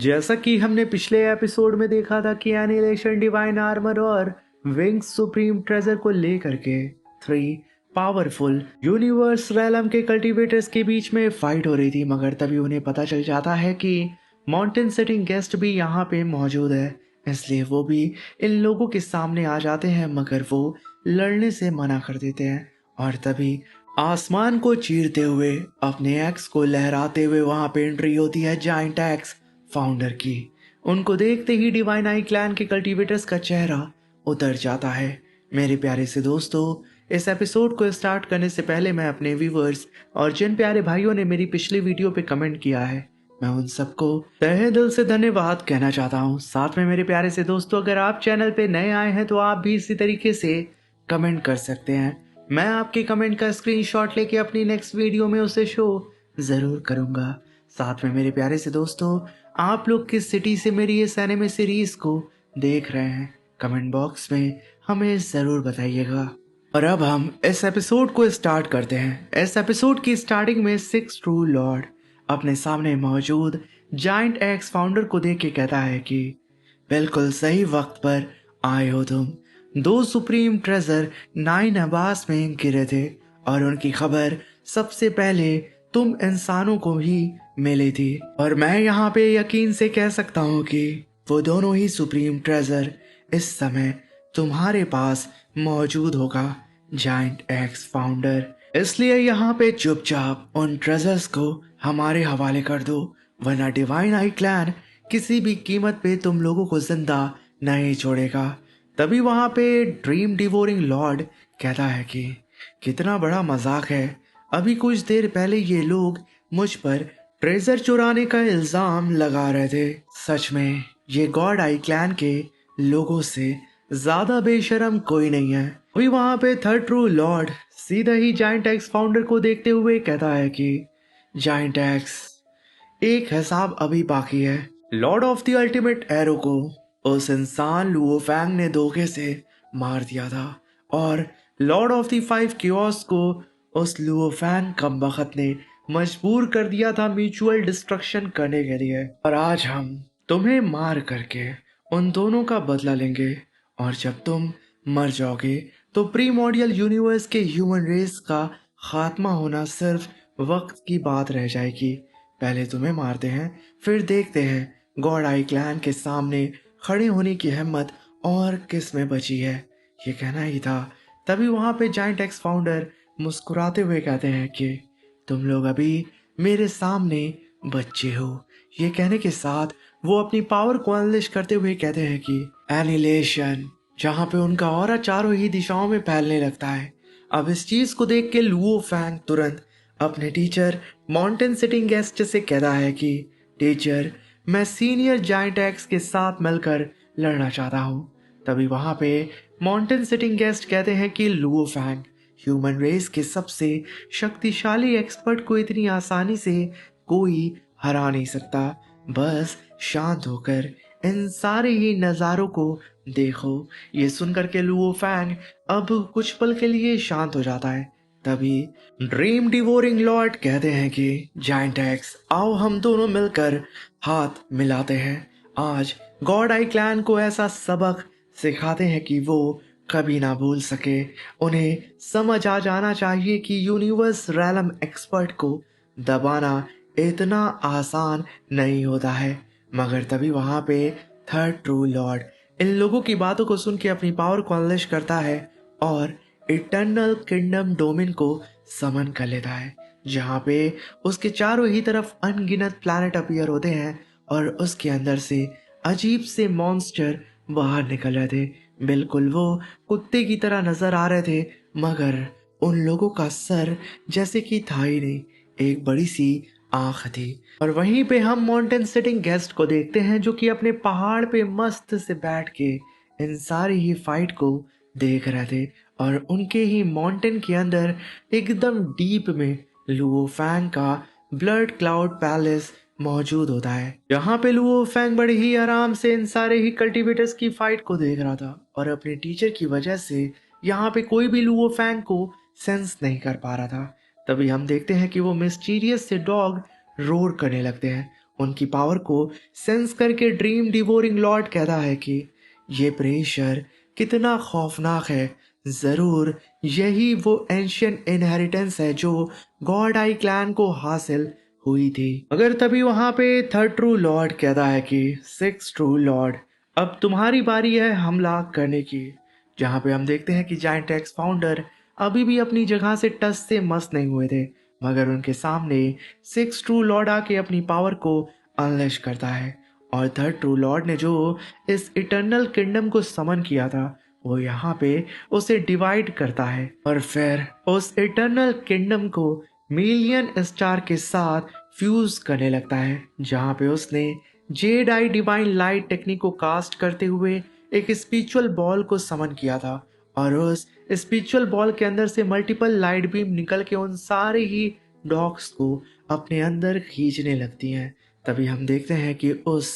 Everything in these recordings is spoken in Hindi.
जैसा कि हमने पिछले एपिसोड में देखा था कि एनिलेशन डिवाइन आर्मर और विंग्स सुप्रीम ट्रेजर को लेकर के थ्री पावरफुल यूनिवर्स रैलम के कल्टीवेटर्स के बीच में फाइट हो रही थी, मगर तभी उन्हें पता चल जाता है कि माउंटेन सेटिंग गेस्ट भी यहाँ पे मौजूद है। इसलिए वो भी इन लोगों के सामने आ जाते हैं, मगर वो लड़ने से मना कर देते हैं। और तभी आसमान को चीरते हुए अपने एक्स को लहराते हुए वहां पे एंट्री होती है जाइंट एक्स फाउंडर की। उनको देखते ही डिवाइन आई क्लैन के कल्टीवेटर्स का चेहरा उतर जाता है। मेरे प्यारे से दोस्तों, इस एपिसोड को स्टार्ट करने से पहले मैं अपने व्यूवर्स और जिन प्यारे भाइयों ने मेरी पिछली वीडियो पे कमेंट किया है, मैं उन सबको तहे दिल से धन्यवाद कहना चाहता हूँ। साथ में मेरे प्यारे से दोस्तों, अगर आप चैनल पे नए आए हैं तो आप भी इसी तरीके से कमेंट कर सकते हैं। मैं आपके कमेंट का स्क्रीनशॉट लेके अपनी नेक्स्ट वीडियो में उसे शो ज़रूर करूँगा। साथ में मेरे प्यारे से दोस्तों, आप लोग किस सिटी से मेरी इस एनिमे सीरीज को देख रहे हैं, कमेंट बॉक्स में हमें ज़रूर बताइएगा। और अब हम इस एपिसोड को स्टार्ट करते हैं। इस एपिसोड की स्टार्टिंग में सिक्स ट्रू लॉर्ड अपने सामने मौजूद जाइंट एक्स फाउंडर को देख के कहता है कि बिल्कुल सही वक्त पर आए हो तुम। दो सुप्रीम ट्रेजर नाइन अबास में गिरे थे और उनकी खबर सबसे पहले तुम इंसानों को ही मिली थी। और मैं यहाँ पे यकीन से कह सकता हूँ कि वो दोनों ही सुप्रीम ट्रेजर इस समय तुम्हारे पास मौजूद होगा जाइंट एक्स फाउंडर। इसलिए यहाँ पे चुपचाप उन ट्रेजर्स को हमारे हवाले कर दो, वरना डिवाइन आई क्लैन किसी भी कीमत पे तुम लोगों को जिंदा नहीं छोड़ेगा। तभी वहां पे ड्रीम डिवोरिंग लॉर्ड कहता है कि कितना बड़ा मजाक है, अभी कुछ देर पहले ये लोग मुझ पर ट्रेजर चुराने का इल्जाम लगा रहे थे। सच में ये गॉड आई क्लैन के लोगों से ज्यादा बेशरम कोई नहीं है। अभी वहां पे थर्ड ट्रू लॉर्ड सीधा ही जाइंट एक्स फाउंडर को देखते हुए कहता है कि जाइंट एक्स, एक हिसाब अभी बाकी है। Lord of the ultimate arrow को उस इंसान लुओ फैंग ने धोखे से मार दिया था, और Lord of the five chaos को उस लुओ फैंग कमबख्त ने मजबूर कर दिया था म्यूचुअल डिस्ट्रक्शन करने के लिए। और आज हम तुम्हें मार करके उन दोनों का बदला लेंगे, और जब तुम मर जाओगे तो प्रीमोडियल यूनिवर्स के ह्यूमन रेस का खात्मा होना सिर्फ वक्त की बात रह जाएगी। पहले तुम्हें मारते हैं, फिर देखते हैं गॉड आई क्लैन के सामने खड़े होने की हिम्मत और किस में बची है। ये कहना ही था। तभी वहां पे जाइंट एक्स फाउंडर मुस्कुराते हुए कहते हैं कि तुम लोग अभी मेरे सामने बच्चे हो। ये कहने के साथ वो अपनी पावर को अनलिश करते हुए कहते हैं कि एनिलेशन, जहाँ पे उनका ऑरा चारों ही दिशाओं में फैलने लगता है। अब इस चीज को देख के लुओ फैंग तुरंत अपने टीचर माउंटेन सिटिंग गेस्ट से कहता है कि टीचर, मैं सीनियर जाइंट एक्स के साथ मिलकर लड़ना चाहता हूँ। तभी वहां पे माउंटेन सिटिंग गेस्ट कहते हैं कि लुओ फैंग, ह्यूमन रेस के सबसे शक्तिशाली एक्सपर्ट को इतनी आसानी से कोई हरा नहीं सकता। बस शांत होकर इन सारे ही नज़ारों को देखो। ये सुनकर के लुओ फैंग अब कुछ पल के लिए शांत हो जाता है। तभी ड्रीम डिवोरिंग लॉर्ड कहते हैं कि जाइंट एक्स, आओ हम दोनों मिलकर हाथ मिलाते हैं। आज गॉड आई क्लैन को ऐसा सबक सिखाते हैं कि वो कभी ना भूल सके। उन्हें समझ आ जाना चाहिए कि यूनिवर्स रैलम एक्सपर्ट को दबाना इतना आसान नहीं होता है। मगर तभी वहां पे थर्ड ट्रू लॉर्ड इन लोगों की बातों को सुन के अपनी पावर को अनलेश करता है और इटर्नल किंगडम डोमेन को समन कर लेता है, जहाँ पे उसके चारों ही तरफ अनगिनत प्लैनेट अपीयर होते हैं और उसके अंदर से अजीब से मॉन्स्टर बाहर निकल रहे थे। बिल्कुल वो कुत्ते की तरह नजर आ रहे थे, मगर उन लोगों का सर जैसे कि था ही नहीं, एक बड़ी सी आंख थी। और वहीं पे हम माउंटेन सिटिंग गेस्ट को देखते हैं, जो कि अपने पहाड़ पे मस्त से बैठ के इन सारी ही फाइट को देख रहे थे। और उनके ही माउंटेन के अंदर एकदम डीप में लुओ फैंग का ब्लड क्लाउड पैलेस मौजूद होता है, जहाँ पे लुओ फैंग बड़े ही आराम से इन सारे ही कल्टीवेटर्स की फाइट को देख रहा था। और अपने टीचर की वजह से यहाँ पे कोई भी लुओ फैंग को सेंस नहीं कर पा रहा था। तभी हम देखते हैं कि वो मिस्टीरियस से डॉग रोर करने लगते हैं। उनकी पावर को सेंस करके ड्रीम डिवोरिंग लॉर्ड कहता है कि ये प्रेशर कितना खौफनाक है। जरूर यही वो एंशियंट इनहेरिटेंस है जो गॉड आई क्लैन को हासिल हुई थी। मगर तभी वहां पे थर्ड ट्रू लॉर्ड कहता है कि सिक्स ट्रू लॉर्ड, अब तुम्हारी बारी है हमला करने की। जहां पे हम देखते हैं कि जायंट एक्स फाउंडर अभी भी अपनी जगह से टस से मस नहीं हुए थे, मगर उनके सामने सिक्स ट्रू लॉर्ड आके अपनी पावर को अनलेश करता है। और थर्ड ट्रू लॉर्ड ने जो इस इटर्नल किंगडम को समन किया था वो यहाँ पे उसे डिवाइड करता है और फिर उस इटर्नल किंगडम को मिलियन स्टार के साथ फ्यूज करने लगता है, जहाँ पे उसने Z I divine light technique को कास्ट करते हुए एक स्पिरिचुअल बॉल को समन किया था। और उस स्पिरिचुअल बॉल के अंदर से मल्टीपल लाइट बीम निकल के उन सारे ही डॉग्स को अपने अंदर खींचने लगती हैं। तभी हम देखते हैं कि उस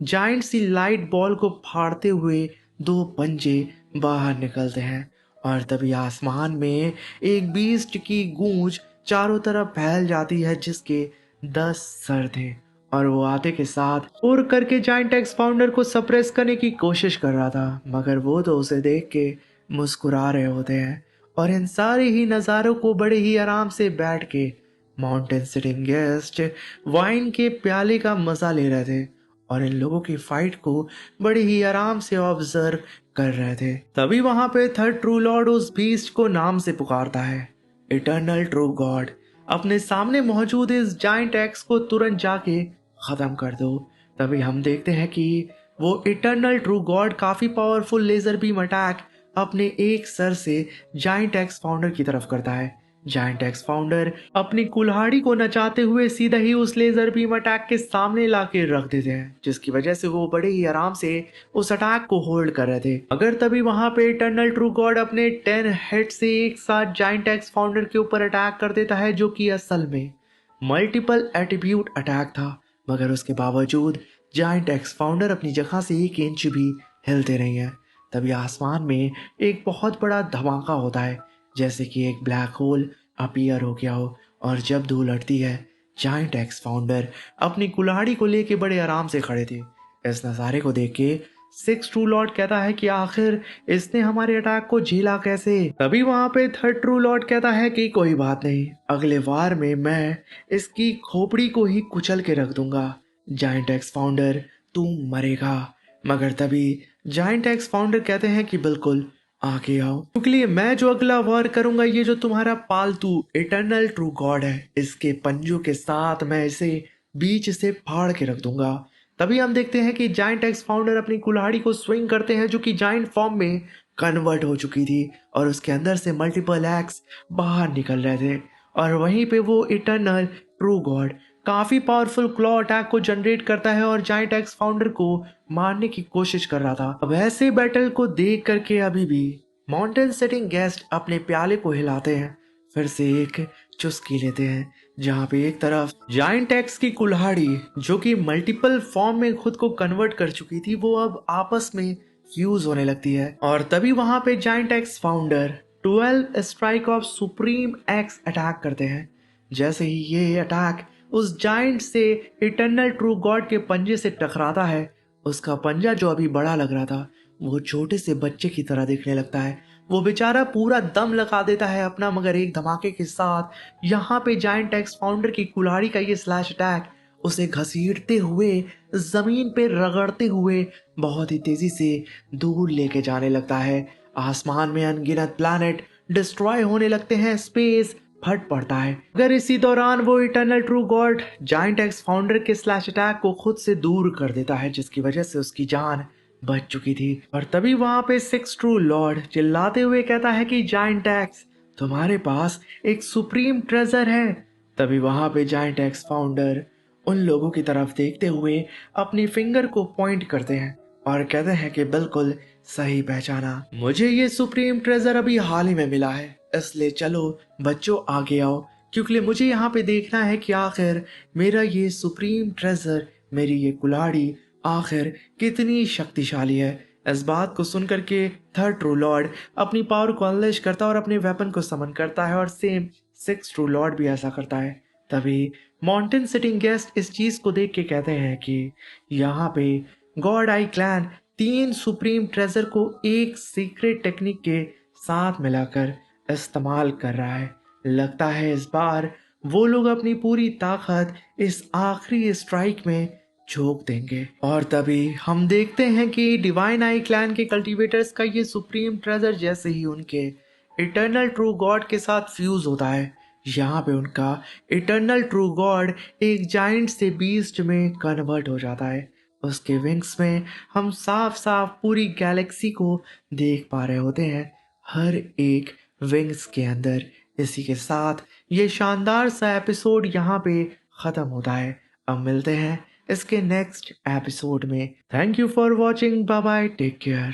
जाइंट सी लाइट बॉल को फाड़ते हुए दो पंजे बाहर निकलते हैं और तभी आसमान में एक बीस्ट की गूंज चारों तरफ फैल जाती है जिसके 10 सर थे और वो आते के साथ उड़ करके जाइंट एक्स फाउंडर को सप्रेस करने की कोशिश कर रहा था, मगर वो तो उसे देख के मुस्कुरा रहे होते हैं और इन सारे ही नज़ारों को बड़े ही आराम से बैठ के माउंटेन सिटिंग गेस्ट वाइन के प्याले का मजा ले रहे थे और इन लोगों की फाइट को बड़े ही आराम से ऑब्जर्व कर रहे थे। तभी वहां पे थर्ड ट्रू लॉर्ड उस बीस्ट को नाम से पुकारता है, इटर्नल ट्रू गॉड, अपने सामने मौजूद इस जाइंट एक्स को तुरंत जाके खत्म कर दो। तभी हम देखते हैं कि वो इटर्नल ट्रू गॉड काफी पावरफुल लेजर बीम अटैक अपने एक सर से जाइंट एक्स फाउंडर की तरफ करता है। जाइंट एक्स फाउंडर अपनी कुल्हाड़ी को नचाते हुए सीधा ही उस लेजर बीम अटैक के सामने लाके रख देते हैं, जिसकी वजह से वो बड़े ही आराम से उस अटैक को होल्ड कर रहे थे। अगर तभी वहां पे इटर्नल ट्रू गॉड अपने 10 हेड से एक साथ जाइंट एक्स फाउंडर के ऊपर अटैक कर देता है, जो कि असल में मल्टीपल एट्रीब्यूट अटैक था। मगर उसके बावजूद जाइंट एक्स फाउंडर अपनी जगह से 1 इंच भी हिलते नहीं है। तभी आसमान में एक बहुत बड़ा धमाका होता है, जैसे कि एक ब्लैक होल अपीयर हो गया हो, और जब धूल उड़ती है जाइंट एक्स फाउंडर अपनी कुल्हाड़ी को लेके बड़े आराम से खड़े थे। इस नज़ारे को देख के सिक्स ट्रू लॉर्ड कहता है कि आखिर इसने हमारे अटैक को झेला कैसे। तभी वहां पे थर्ड ट्रू लॉर्ड कहता है कि कोई बात नहीं, अगले वार में मैं इसकी खोपड़ी को ही कुचल के रख दूंगा। जाइंट एक्स फाउंडर तू मरेगा। मगर तभी जाइंट एक्स फाउंडर कहते हैं कि बिल्कुल आगे आओ, क्योंकि मैं जो अगला वार करूंगा, ये जो तुम्हारा पालतू इटर्नल ट्रू गॉड है, इसके पंजों के साथ मैं इसे बीच से फाड़ के रख दूंगा। तभी हम देखते हैं कि जाइंट एक्स फाउंडर अपनी कुल्हाड़ी को स्विंग करते हैं, जो कि जाइंट फॉर्म में कन्वर्ट हो चुकी थी और उसके अंदर से मल्टीपल एक्स बाहर निकल रहे थे। और वहीं पे वो इटर्नल ट्रू गॉड काफी पावरफुल क्लॉ अटैक को जनरेट करता है और जाइंट एक्स फाउंडर को मारने की कोशिश कर रहा था। अब ऐसे बैटल को देख करके अभी भी माउंटेन सेटिंग गेस्ट अपने प्याले को हिलाते हैं, फिर से एक चुस्की लेते हैं, जहाँ पे एक तरफ जाइंट एक्स की कुल्हाड़ी जो कि मल्टीपल फॉर्म में खुद को कन्वर्ट कर चुकी थी, वो अब आपस में फ्यूज होने लगती है। और तभी वहां पे giant x founder 12 strike off supreme x attack करते हैं। जैसे ही ये अटैक उस जाइंट से इटर्नल ट्रू गॉड के पंजे से टकराता है, उसका पंजा जो अभी बड़ा लग रहा था वो छोटे से बच्चे की तरह दिखने लगता है। वो बेचारा पूरा दम लगा देता है अपना, मगर एक धमाके के साथ यहाँ पे जाइंट एक्स फाउंडर की कुल्हाड़ी का ये स्लैश अटैक उसे घसीटते हुए जमीन पे रगड़ते हुए बहुत ही तेजी से दूर लेके जाने लगता है। आसमान में अनगिनत प्लैनेट डिस्ट्रॉय होने लगते हैं, स्पेस फट पड़ता है। अगर इसी दौरान वो eternal true God giant x founder K slash attack को खुद से दूर कर देता है, जिसकी वजह से उसकी जान बच चुकी थी। और तभी वहां पे सिक्स ट्रू लॉर्ड चिल्लाते हुए कहता है कि जाइंट एक्स, तुम्हारे पास एक सुप्रीम ट्रेजर है। तभी वहां पे जाइंट एक्स फाउंडर उन लोगों की तरफ देखते हुए अपनी फिंगर को पॉइंट करते हैं और कहते हैं कि बिल्कुल सही पहचाना, मुझे ये सुप्रीम ट्रेजर अभी हाल ही में मिला है, इसलिए चलो बच्चों आगे आओ, क्योंकि मुझे यहाँ पे देखना है कि आखिर मेरा ये सुप्रीम ट्रेजर, मेरी ये कुल्हाड़ी आखिर कितनी शक्तिशाली है। इस बात को सुनकर के थर्ड ट्रू लॉर्ड अपनी पावर को अनलेश करता है और अपने वेपन को समन करता है और सेम सिक्स ट्रू लॉर्ड भी ऐसा करता है। तभी माउंटेन सिटिंग गेस्ट इस चीज को देख के कहते हैं कि यहाँ पे गॉड आई क्लैन 3 सुप्रीम ट्रेजर को एक सीक्रेट टेक्निक के साथ मिलाकर इस्तेमाल कर रहा है। लगता है इस बार वो लोग अपनी पूरी ताकत इस आखिरी स्ट्राइक में झोंक देंगे। और तभी हम देखते हैं कि डिवाइन आई क्लैन के कल्टीवेटर्स का ये सुप्रीम ट्रेजर जैसे ही उनके इटर्नल ट्रू गॉड के साथ फ्यूज होता है, यहाँ पे उनका इटर्नल ट्रू गॉड एक जाइंट से बीस्ट में कन्वर्ट हो जाता है। उसके विंग्स में हम साफ साफ पूरी गैलेक्सी को देख पा रहे होते हैं, हर एक विंग्स के अंदर। इसी के साथ ये शानदार सा एपिसोड यहाँ पे ख़त्म होता है। अब मिलते हैं इसके नेक्स्ट एपिसोड में। Thank you for watching, bye bye, take care.